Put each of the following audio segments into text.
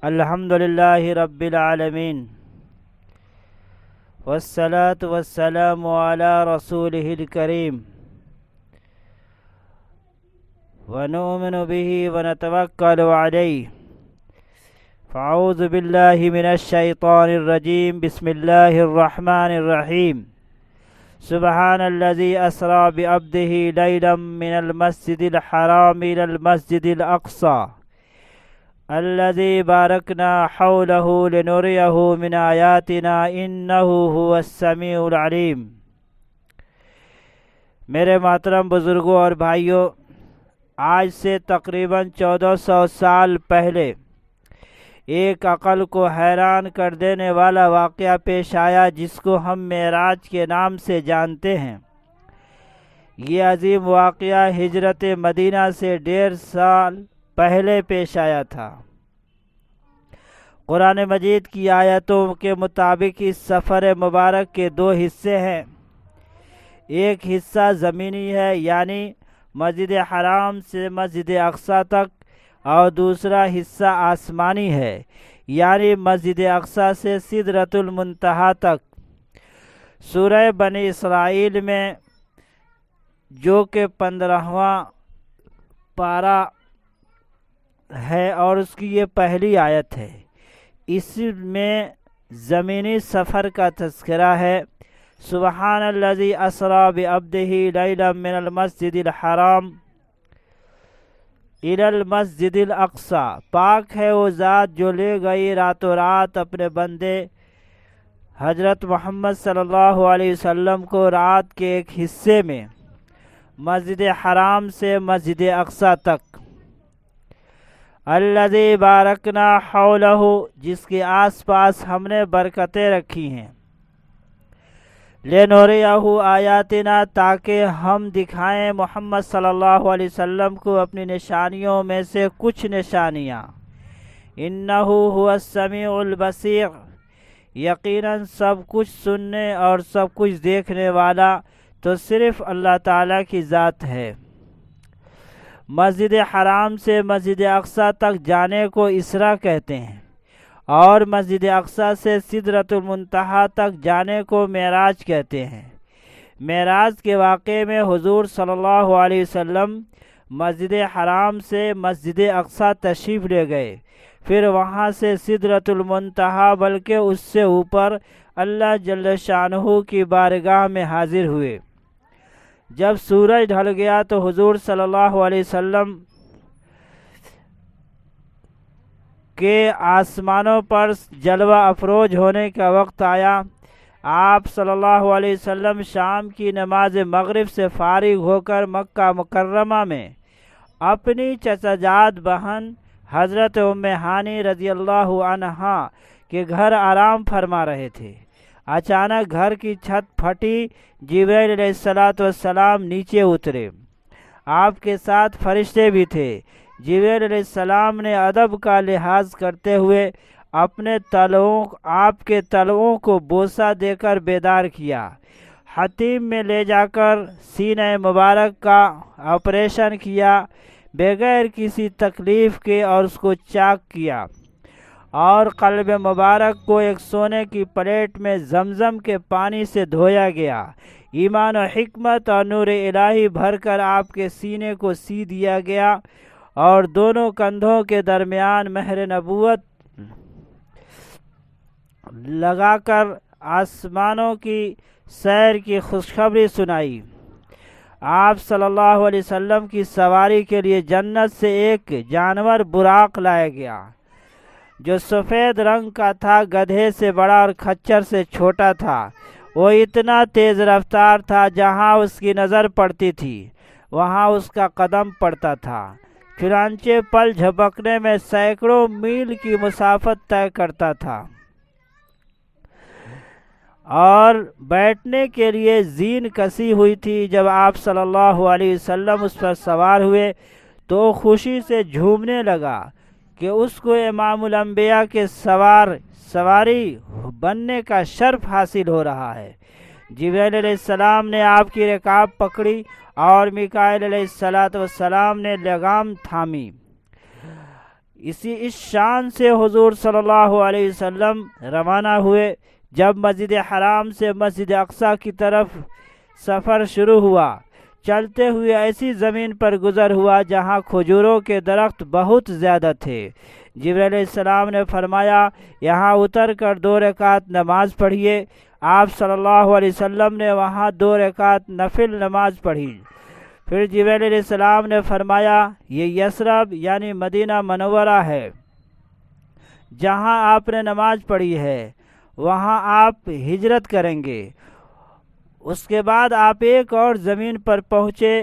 الحمد للہ رب العالمین والصلاة والسلام علی رسولہ الکریم ونؤمن به ونتوکل علیہ فاعوذ باللہ من الشیطان الرجیم بسم اللہ الرحمن الرحیم سبحان الذی اسری بعبدہ لیلا من المسجد الحرام الی المسجد الاقصی الذي باركنا حوله لنريه من آياتنا إنه هو السميع العليم۔ میرے محترم بزرگوں اور بھائیوں، آج سے تقریباً 1400 سال پہلے ایک عقل کو حیران کر دینے والا واقعہ پیش آیا جس کو ہم معراج کے نام سے جانتے ہیں۔ یہ عظیم واقعہ ہجرت مدینہ سے 1.5 سال پہلے پیش آیا تھا۔ قرآن مجید کی آیتوں کے مطابق اس سفر مبارک کے 2 حصے ہیں۔ ایک حصہ زمینی ہے، یعنی مسجد حرام سے مسجد اقصی تک، اور دوسرا حصہ آسمانی ہے، یعنی مسجد اقصی سے سدرۃ المنتہا تک۔ سورہ بنی اسرائیل میں جو کہ 15واں پارہ ہے اور اس کی یہ پہلی آیت ہے، اس میں زمینی سفر کا تذکرہ ہے۔ سبحان الذی اسری بعبدہ لیلا من المسجد الحرام الی المسجد الاقصی، پاک ہے وہ ذات جو لے گئی راتوں رات اپنے بندے حضرت محمد صلی اللہ علیہ وسلم کو رات کے ایک حصے میں مسجد حرام سے مسجد اقصی تک۔ الذی بارکنا حولہ، جس کے آس پاس ہم نے برکتیں رکھی ہیں۔ لنریہ آیاتنا، تاکہ ہم دکھائیں محمد صلی اللہ علیہ وسلم کو اپنی نشانیوں میں سے کچھ نشانیاں۔ انہ هو السمیع البصیر، یقیناً سب کچھ سننے اور سب کچھ دیکھنے والا تو صرف اللہ تعالیٰ کی ذات ہے۔ مسجد حرام سے مسجد اقصی تک جانے کو اسرا کہتے ہیں، اور مسجد اقصی سے سدرۃ المنتہا تک جانے کو معراج کہتے ہیں۔ معراج کے واقعے میں حضور صلی اللہ علیہ وسلم مسجد حرام سے مسجد اقصی تشریف لے گئے، پھر وہاں سے سدرۃ المنتہا بلکہ اس سے اوپر اللہ جل شانہ کی بارگاہ میں حاضر ہوئے۔ جب سورج ڈھل گیا تو حضور صلی اللہ علیہ وسلم کے آسمانوں پر جلوہ افروز ہونے کا وقت آیا۔ آپ صلی اللہ علیہ وسلم شام کی نماز مغرب سے فارغ ہو کر مکہ مکرمہ میں اپنی چچا جاد بہن حضرت ام ہانی رضی اللہ عنہا کے گھر آرام فرما رہے تھے۔ اچانک گھر کی چھت پھٹی، جبرائیل علیہ السلام نیچے اترے، آپ کے ساتھ فرشتے بھی تھے۔ جبرائیل علیہ السلام نے ادب کا لحاظ کرتے ہوئے اپنے آپ کے تلوؤں کو بوسہ دے کر بیدار کیا۔ حتیم میں لے جا کر سینہ مبارک کا آپریشن کیا بغیر کسی تکلیف کے اور اس کو چاک کیا، اور قلب مبارک کو ایک سونے کی پلیٹ میں زمزم کے پانی سے دھویا گیا۔ ایمان و حکمت اور نور الہی بھر کر آپ کے سینے کو سی دیا گیا، اور دونوں کندھوں کے درمیان مہر نبوت لگا کر آسمانوں کی سیر کی خوشخبری سنائی۔ آپ صلی اللہ علیہ وسلم کی سواری کے لیے جنت سے ایک جانور براق لایا گیا جو سفید رنگ کا تھا، گدھے سے بڑا اور کھچر سے چھوٹا تھا۔ وہ اتنا تیز رفتار تھا، جہاں اس کی نظر پڑتی تھی وہاں اس کا قدم پڑتا تھا، چنانچہ پل جھپکنے میں سینکڑوں میل کی مسافت طے کرتا تھا۔ اور بیٹھنے کے لیے زین کسی ہوئی تھی۔ جب آپ صلی اللہ علیہ وسلم اس پر سوار ہوئے تو خوشی سے جھومنے لگا کہ اس کو امام الانبیاء کے سواری بننے کا شرف حاصل ہو رہا ہے۔ جبرائیل علیہ السلام نے آپ کی رکاب پکڑی اور میکائیل علیہ السلام نے لگام تھامی۔ اس شان سے حضور صلی اللہ علیہ وسلم روانہ ہوئے۔ جب مسجد حرام سے مسجد اقصی کی طرف سفر شروع ہوا، چلتے ہوئے ایسی زمین پر گزر ہوا جہاں کھجوروں کے درخت بہت زیادہ تھے۔ جبرائیل علیہ السلام نے فرمایا، یہاں اتر کر 2 رکعت نماز پڑھیے۔ آپ صلی اللہ علیہ وسلم نے وہاں 2 رکعت نفل نماز پڑھی۔ پھر جبرائیل علیہ السلام نے فرمایا، یہ یثرب یعنی مدینہ منورہ ہے، جہاں آپ نے نماز پڑھی ہے وہاں آپ ہجرت کریں گے۔ اس کے بعد آپ ایک اور زمین پر پہنچے۔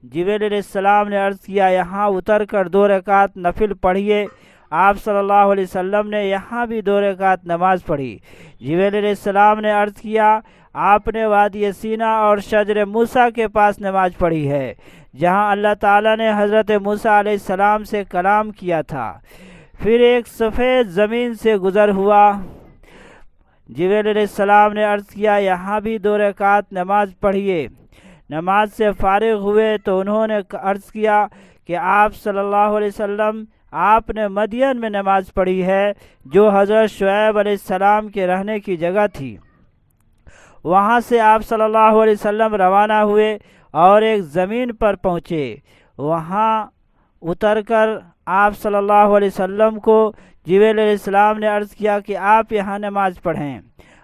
جبرائیل علیہ السلام نے عرض کیا، یہاں اتر کر 2 رکعت نفل پڑھیے۔ آپ صلی اللہ علیہ وسلم نے یہاں بھی 2 رکعت نماز پڑھی۔ جبرائیل علیہ السلام نے عرض کیا، آپ نے وادی سینا اور شجر موسیٰ کے پاس نماز پڑھی ہے، جہاں اللہ تعالیٰ نے حضرت موسیٰ علیہ السلام سے کلام کیا تھا۔ پھر ایک سفید زمین سے گزر ہوا۔ جبرائیل علیہ السلام نے عرض کیا، یہاں بھی 2 رکعت نماز پڑھیے۔ نماز سے فارغ ہوئے تو انہوں نے عرض کیا کہ آپ صلی اللہ علیہ وسلم، آپ نے مدین میں نماز پڑھی ہے، جو حضرت شعیب علیہ السلام کے رہنے کی جگہ تھی۔ وہاں سے آپ صلی اللہ علیہ وسلم روانہ ہوئے اور ایک زمین پر پہنچے۔ وہاں اتر کر آپ صلی اللہ علیہ وسلم کو جبرائیل علیہ السلام نے عرض کیا کہ آپ یہاں نماز پڑھیں۔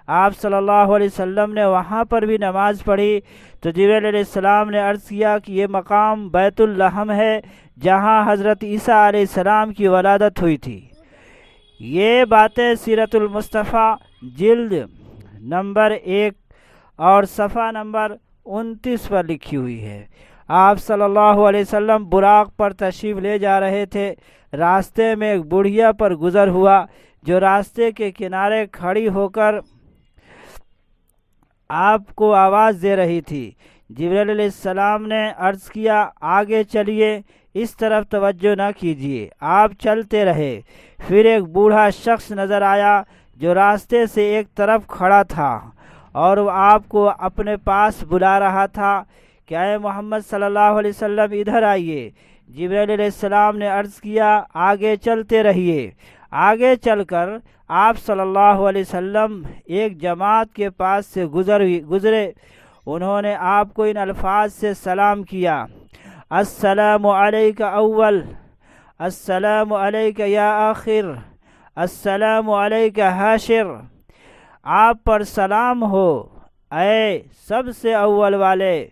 آپ صلی اللہ علیہ وسلم نے وہاں پر بھی نماز پڑھی تو جبرائیل علیہ السلام نے عرض کیا کہ یہ مقام بیت اللحم ہے، جہاں حضرت عیسیٰ علیہ السلام کی ولادت ہوئی تھی۔ یہ باتیں سیرت المصطفیٰ جلد نمبر 1 اور صفحہ نمبر 29 پر لکھی ہوئی ہے۔ آپ صلی اللہ علیہ وسلم براق پر تشریف لے جا رہے تھے۔ راستے میں ایک بڑھیا پر گزر ہوا جو راستے کے کنارے کھڑی ہو کر آپ کو آواز دے رہی تھی۔ جبرائیل علیہ السلام نے عرض کیا، آگے چلیے، اس طرف توجہ نہ کیجیے، آپ چلتے رہے۔ پھر ایک بوڑھا شخص نظر آیا جو راستے سے ایک طرف کھڑا تھا اور وہ آپ کو اپنے پاس بلا رہا تھا کہ اے محمد صلی اللہ علیہ وسلم ادھر آئیے۔ جبرائیل علیہ السلام نے عرض کیا، آگے چلتے رہیے۔ آگے چل کر آپ صلی اللہ علیہ وسلم ایک جماعت کے پاس سے گزرے۔ انہوں نے آپ کو ان الفاظ سے سلام کیا، السلام علیک اول، السلام علیک یا آخر، السلام علیک حاشر۔ آپ پر سلام ہو اے سب سے اول والے،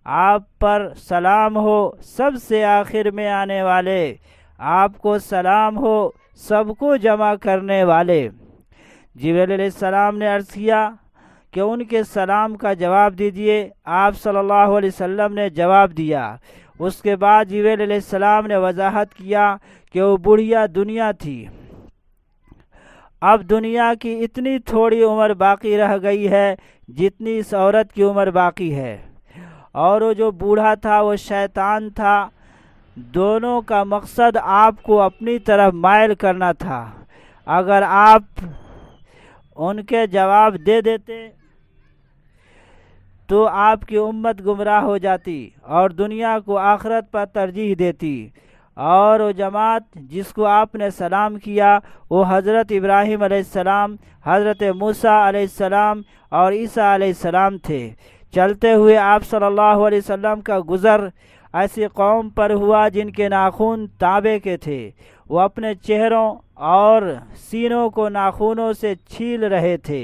آپ پر سلام ہو سب سے آخر میں آنے والے، آپ کو سلام ہو سب کو جمع کرنے والے۔ جبرائیل علیہ السلام نے عرض کیا کہ ان کے سلام کا جواب دیجیے۔ آپ صلی اللہ علیہ وسلم نے جواب دیا۔ اس کے بعد جبرائیل علیہ السلام نے وضاحت کیا کہ وہ بڑھیا دنیا تھی، اب دنیا کی اتنی تھوڑی عمر باقی رہ گئی ہے جتنی اس عورت کی عمر باقی ہے، اور وہ جو بوڑھا تھا وہ شیطان تھا۔ دونوں کا مقصد آپ کو اپنی طرف مائل کرنا تھا۔ اگر آپ ان کے جواب دے دیتے تو آپ کی امت گمراہ ہو جاتی اور دنیا کو آخرت پر ترجیح دیتی، اور وہ جماعت جس کو آپ نے سلام کیا وہ حضرت ابراہیم علیہ السلام، حضرت موسیٰ علیہ السلام اور عیسیٰ علیہ السلام تھے۔ چلتے ہوئے آپ صلی اللہ علیہ وسلم کا گزر ایسی قوم پر ہوا جن کے ناخن تانبے کے تھے۔ وہ اپنے چہروں اور سینوں کو ناخنوں سے چھیل رہے تھے۔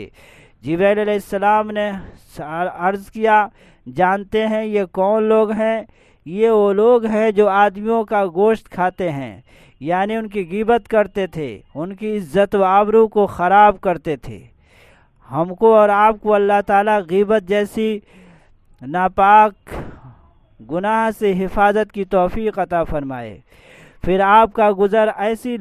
جبرائیل علیہ السلام نے عرض کیا، جانتے ہیں یہ کون لوگ ہیں؟ یہ وہ لوگ ہیں جو آدمیوں کا گوشت کھاتے ہیں، یعنی ان کی غیبت کرتے تھے، ان کی عزت و آبرو کو خراب کرتے تھے۔ ہم کو اور آپ کو اللہ تعالیٰ غیبت جیسی ناپاک گناہ سے حفاظت کی توفیق عطا فرمائے۔ پھر آپ کا گزر ایسے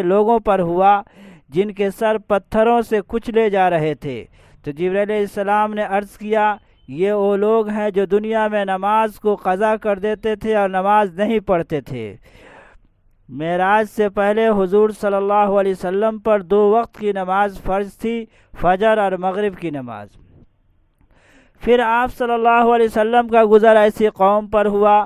لوگوں پر ہوا جن کے سر پتھروں سے کچلے جا رہے تھے۔ تو جبرائیل علیہ السلام نے عرض کیا، یہ وہ لوگ ہیں جو دنیا میں نماز کو قضا کر دیتے تھے اور نماز نہیں پڑھتے تھے۔ معراج سے پہلے حضور صلی اللہ علیہ وسلم پر 2 وقت کی نماز فرض تھی، فجر اور مغرب کی نماز۔ پھر آپ صلی اللہ علیہ وسلم کا گزر ایسی قوم پر ہوا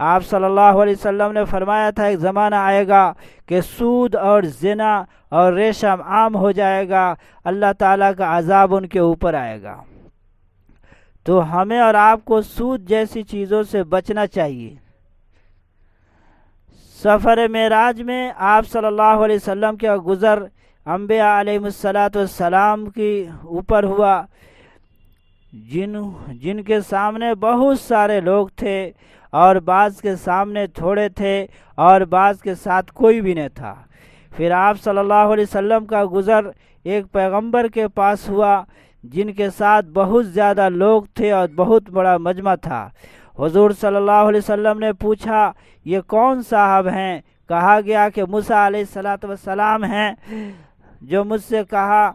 آپ صلی اللہ علیہ وسلم نے فرمایا تھا ایک زمانہ آئے گا کہ سود اور زنا اور ریشم عام ہو جائے گا، اللہ تعالیٰ کا عذاب ان کے اوپر آئے گا۔ تو ہمیں اور آپ کو سود جیسی چیزوں سے بچنا چاہیے۔ سفر معراج میں آپ صلی اللہ علیہ وسلم کا گزر انبیاء علیہ السلام کی اوپر ہوا، جن کے سامنے بہت سارے لوگ تھے، اور بعض کے سامنے تھوڑے تھے اور بعض کے ساتھ کوئی بھی نہیں تھا۔ پھر آپ صلی اللہ علیہ وسلم کا گزر ایک پیغمبر کے پاس ہوا جن کے ساتھ بہت زیادہ لوگ تھے اور بہت بڑا مجمع تھا۔ حضور صلی اللہ علیہ وسلم نے پوچھا یہ کون صاحب ہیں؟ کہا گیا کہ موسیٰ علیہ السلام ہیں، جو مجھ سے کہا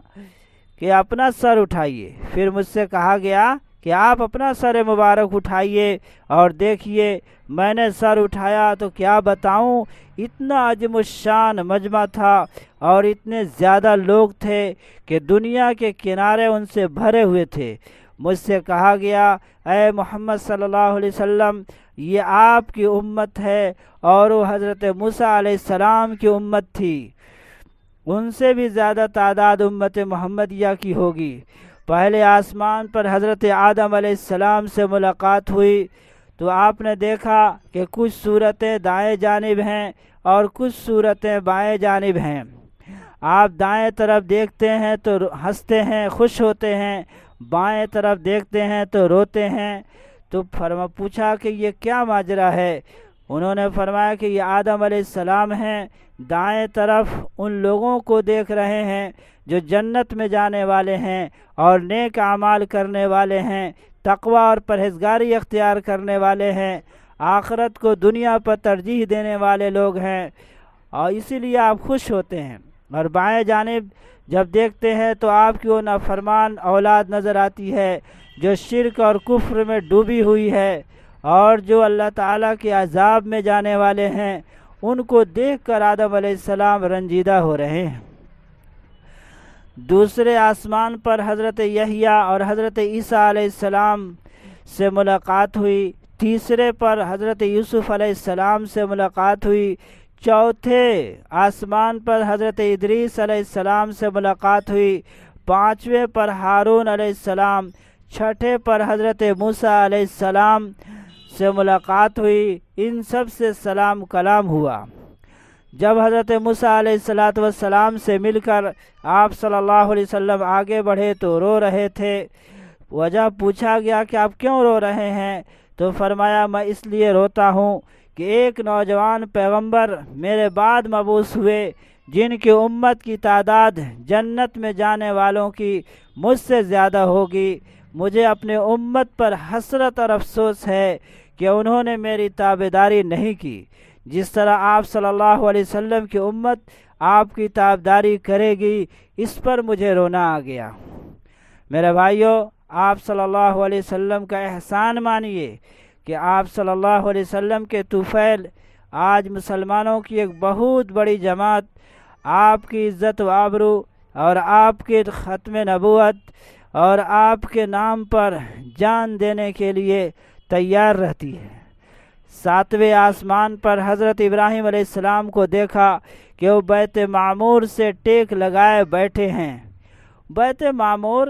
کہ اپنا سر اٹھائیے۔ پھر مجھ سے کہا گیا کہ آپ اپنا سر مبارک اٹھائیے، اور دیکھیے میں نے سر اٹھایا تو کیا بتاؤں، اتنا عظیم الشان مجمع تھا اور اتنے زیادہ لوگ تھے کہ دنیا کے کنارے ان سے بھرے ہوئے تھے۔ مجھ سے کہا گیا اے محمد صلی اللہ علیہ وسلم، یہ آپ کی امت ہے، اور وہ حضرت موسیٰ علیہ السلام کی امت تھی، ان سے بھی زیادہ تعداد امت محمدیہ کی ہوگی۔ پہلے آسمان پر حضرت آدم علیہ السلام سے ملاقات ہوئی تو آپ نے دیکھا کہ کچھ صورتیں دائیں جانب ہیں اور کچھ صورتیں بائیں جانب ہیں۔ آپ دائیں طرف دیکھتے ہیں تو ہنستے ہیں، خوش ہوتے ہیں، بائیں طرف دیکھتے ہیں تو روتے ہیں۔ تو پوچھا کہ یہ کیا ماجرا ہے؟ انہوں نے فرمایا کہ یہ آدم علیہ السلام ہیں، دائیں طرف ان لوگوں کو دیکھ رہے ہیں جو جنت میں جانے والے ہیں اور نیک اعمال کرنے والے ہیں، تقوی اور پرہیزگاری اختیار کرنے والے ہیں، آخرت کو دنیا پر ترجیح دینے والے لوگ ہیں، اور اسی لیے آپ خوش ہوتے ہیں۔ اور بائیں جانب جب دیکھتے ہیں تو آپ کی وہ نافرمان اولاد نظر آتی ہے جو شرک اور کفر میں ڈوبی ہوئی ہے، اور جو اللہ تعالیٰ کے عذاب میں جانے والے ہیں، ان کو دیکھ کر آدم علیہ السلام رنجیدہ ہو رہے ہیں۔ دوسرے آسمان پر حضرت یحییٰ اور حضرت عیسیٰ علیہ السلام سے ملاقات ہوئی، تیسرے پر حضرت یوسف علیہ السلام سے ملاقات ہوئی، چوتھے آسمان پر حضرت ادریس علیہ السلام سے ملاقات ہوئی، پانچویں پر ہارون علیہ السلام، چھٹے پر حضرت موسیٰ علیہ السلام سے ملاقات ہوئی۔ ان سب سے سلام کلام ہوا۔ جب حضرت موسیٰ علیہ السلام سے مل کر آپ صلی اللہ علیہ وسلم آگے بڑھے تو رو رہے تھے۔ وجہ پوچھا گیا کہ آپ کیوں رو رہے ہیں؟ تو فرمایا میں اس لیے روتا ہوں کہ ایک نوجوان پیغمبر میرے بعد مبعوث ہوئے جن کی امت کی تعداد جنت میں جانے والوں کی مجھ سے زیادہ ہوگی۔ مجھے اپنے امت پر حسرت اور افسوس ہے کہ انہوں نے میری تابعداری نہیں کی، جس طرح آپ صلی اللہ علیہ وسلم کی امت آپ کی تابعداری کرے گی، اس پر مجھے رونا آ گیا۔ میرے بھائیو، آپ صلی اللہ علیہ وسلم کا احسان مانیے کہ آپ صلی اللہ علیہ وسلم کے طفیل آج مسلمانوں کی ایک بہت بڑی جماعت آپ کی عزت و آبرو اور آپ کے ختم نبوت اور آپ کے نام پر جان دینے کے لیے تیار رہتی ہے۔ ساتویں آسمان پر حضرت ابراہیم علیہ السلام کو دیکھا کہ وہ بیت معمور سے ٹیک لگائے بیٹھے ہیں۔ بیت معمور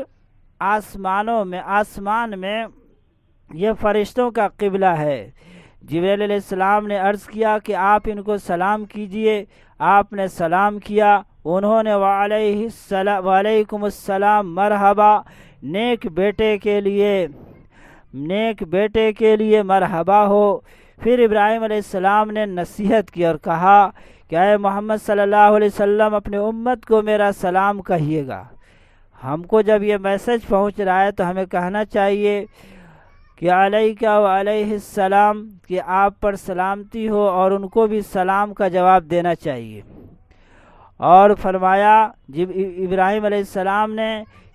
آسمان میں یہ فرشتوں کا قبلہ ہے۔ جبریل علیہ السلام نے عرض کیا کہ آپ ان کو سلام کیجئے۔ آپ نے سلام کیا، انہوں نے وعلیکم السلام مرحبا، نیک بیٹے کے لیے مرحبا ہو۔ پھر ابراہیم علیہ السلام نے نصیحت کی اور کہا کہ اے محمد صلی اللہ علیہ وسلم، اپنے امت کو میرا سلام کہیے گا۔ ہم کو جب یہ میسج پہنچ رہا ہے تو ہمیں کہنا چاہیے کہ علیکہ و علیہ السلام، کہ آپ پر سلامتی ہو، اور ان کو بھی سلام کا جواب دینا چاہیے۔ اور فرمایا جب ابراہیم علیہ السلام نے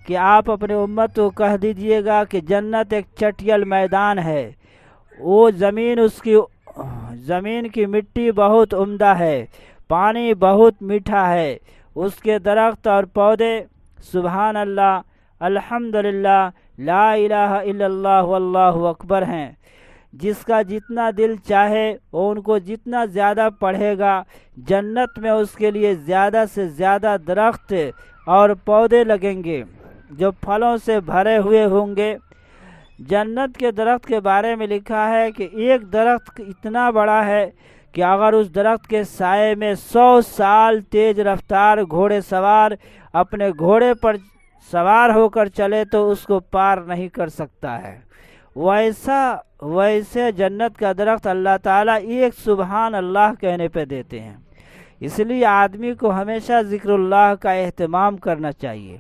کہ آپ اپنے امت کو کہہ دیجئے گا کہ جنت ایک چٹیل میدان ہے، وہ زمین کی مٹی بہت عمدہ ہے، پانی بہت میٹھا ہے، اس کے درخت اور پودے سبحان اللہ، الحمدللہ، لا الہ الا اللہ واللہ اکبر ہیں۔ جس کا جتنا دل چاہے وہ ان کو جتنا زیادہ پڑھے گا، جنت میں اس کے لیے زیادہ سے زیادہ درخت اور پودے لگیں گے جو پھلوں سے بھرے ہوئے ہوں گے۔ جنت کے درخت کے بارے میں لکھا ہے کہ ایک درخت اتنا بڑا ہے کہ اگر اس درخت کے سائے میں 100 سال تیز رفتار گھوڑے سوار اپنے گھوڑے پر سوار ہو کر چلے تو اس کو پار نہیں کر سکتا ہے۔ ویسے جنت کا درخت اللہ تعالیٰ ایک سبحان اللہ کہنے پہ دیتے ہیں، اس لیے آدمی کو ہمیشہ ذکر اللہ کا اہتمام کرنا چاہیے۔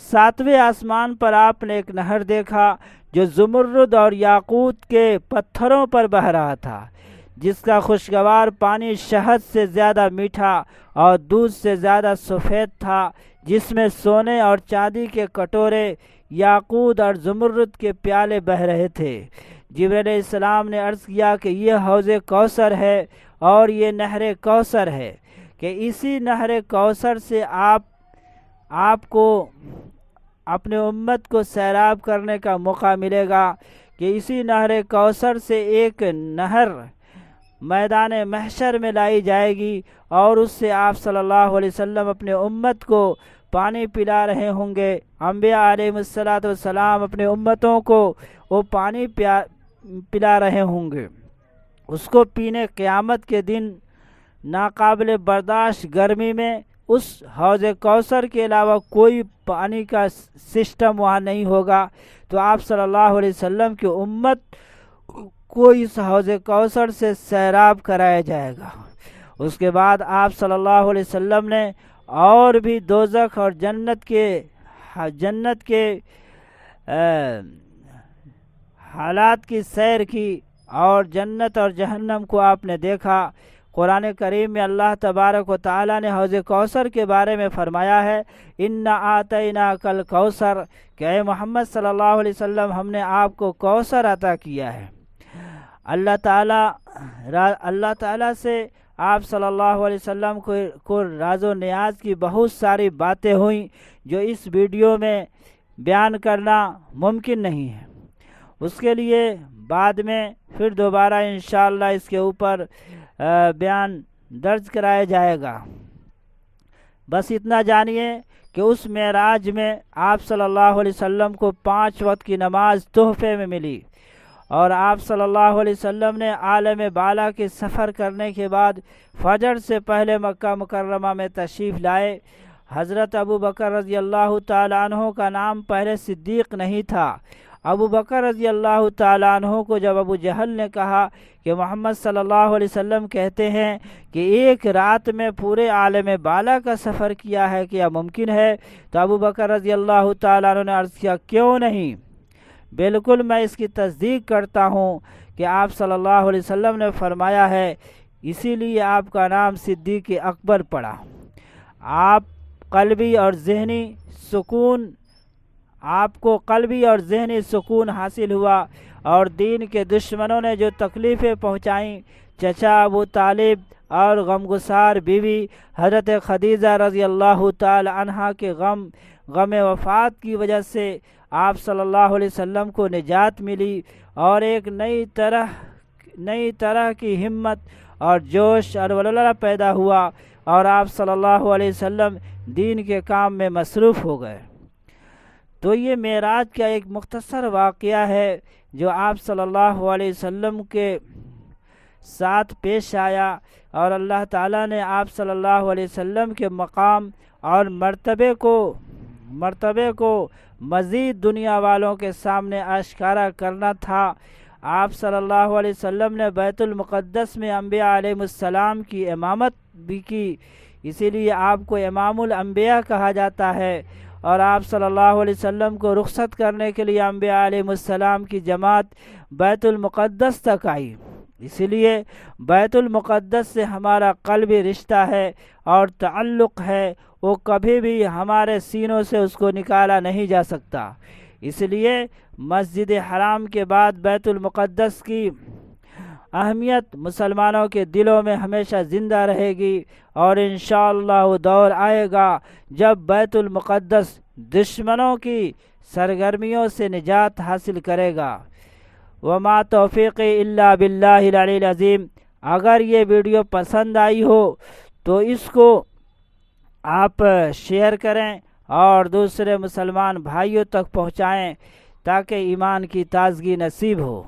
7ویں آسمان پر آپ نے ایک نہر دیکھا جو زمرد اور یاقوت کے پتھروں پر بہہ رہا تھا، جس کا خوشگوار پانی شہد سے زیادہ میٹھا اور دودھ سے زیادہ سفید تھا، جس میں سونے اور چاندی کے کٹورے، یاقوت اور زمرد کے پیالے بہہ رہے تھے۔ جبرائیل علیہ السلام نے عرض کیا کہ یہ حوض کوثر ہے اور یہ نہر کوثر ہے، کہ اسی نہر کوثر سے آپ کو اپنے امت کو سیراب کرنے کا موقع ملے گا، کہ اسی نہر کوثر سے ایک نہر میدان محشر میں لائی جائے گی اور اس سے آپ صلی اللہ علیہ وسلم اپنے امت کو پانی پلا رہے ہوں گے۔ انبیاء علیہ السلام اپنے امتوں کو وہ پانی پلا رہے ہوں گے، اس کو پینے قیامت کے دن ناقابل برداشت گرمی میں اس حوض کوثر کے علاوہ کوئی پانی کا سسٹم وہاں نہیں ہوگا، تو آپ صلی اللہ علیہ وسلم کی امت کو اس حوض کوثر سے سیراب کرایا جائے گا۔ اس کے بعد آپ صلی اللہ علیہ وسلم نے اور بھی دوزخ اور جنت کے حالات کی سیر کی اور جنت اور جہنم کو آپ نے دیکھا۔ قرآن کریم میں اللہ تبارک و تعالی نے حوض کوثر کے بارے میں فرمایا ہے، اِنَّا آتَيْنَاكَ الْكَوْثَرَ، کہ اے محمد صلی اللہ علیہ وسلم ہم نے آپ کو کوثر عطا کیا ہے۔ اللہ تعالیٰ سے آپ صلی اللہ علیہ وسلم کو راز و نیاز کی بہت ساری باتیں ہوئیں جو اس ویڈیو میں بیان کرنا ممکن نہیں ہے، اس کے لیے بعد میں پھر دوبارہ انشاءاللہ اس کے اوپر بیان درج کرایا جائے گا۔ بس اتنا جانیے کہ اس معراج میں آپ صلی اللہ علیہ وسلم کو 5 وقت کی نماز تحفے میں ملی، اور آپ صلی اللہ علیہ وسلم نے عالم بالا کے سفر کرنے کے بعد فجر سے پہلے مکہ مکرمہ میں تشریف لائے۔ حضرت ابو بکر رضی اللہ تعالیٰ عنہ کا نام پہلے صدیق نہیں تھا۔ ابو بکر رضی اللہ تعالیٰ عنہ کو جب ابو جہل نے کہا کہ محمد صلی اللہ علیہ وسلم کہتے ہیں کہ ایک رات میں پورے عالم بالا کا سفر کیا ہے، کیا ممکن ہے؟ تو ابو بکر رضی اللہ تعالیٰ عنہ نے عرض کیا، کیوں نہیں، بالکل میں اس کی تصدیق کرتا ہوں کہ آپ صلی اللہ علیہ وسلم نے فرمایا ہے، اسی لیے آپ کا نام صدیق اکبر پڑا۔ آپ کو قلبی اور ذہنی سکون حاصل ہوا، اور دین کے دشمنوں نے جو تکلیفیں پہنچائیں، چچا ابو طالب اور غمگسار بیوی حضرت خدیجہ رضی اللہ تعالی عنہا کے غم وفات کی وجہ سے آپ صلی اللہ علیہ وسلم کو نجات ملی، اور ایک نئی طرح کی ہمت اور جوش اور ولولہ پیدا ہوا، اور آپ صلی اللہ علیہ وسلم دین کے کام میں مصروف ہو گئے۔ تو یہ معراج کا ایک مختصر واقعہ ہے جو آپ صلی اللہ علیہ وسلم کے ساتھ پیش آیا، اور اللہ تعالیٰ نے آپ صلی اللہ علیہ وسلم کے مقام اور مرتبے کو مزید دنیا والوں کے سامنے آشکارا کرنا تھا۔ آپ صلی اللہ علیہ وسلم نے بیت المقدس میں انبیاء علیہ السلام کی امامت بھی کی، اسی لیے آپ کو امام الانبیاء کہا جاتا ہے، اور آپ صلی اللہ علیہ وسلم کو رخصت کرنے کے لیے انبیاء علیہ السلام کی جماعت بیت المقدس تک آئی۔ اسی لیے بیت المقدس سے ہمارا قلبی رشتہ ہے اور تعلق ہے، وہ کبھی بھی ہمارے سینوں سے اس کو نکالا نہیں جا سکتا۔ اس لیے مسجد حرام کے بعد بیت المقدس کی اہمیت مسلمانوں کے دلوں میں ہمیشہ زندہ رہے گی، اور انشاءاللہ وہ دور آئے گا جب بیت المقدس دشمنوں کی سرگرمیوں سے نجات حاصل کرے گا۔ وما توفیقی الا باللہ العلی العظیم۔ اگر یہ ویڈیو پسند آئی ہو تو اس کو آپ شیئر کریں اور دوسرے مسلمان بھائیوں تک پہنچائیں تاکہ ایمان کی تازگی نصیب ہو۔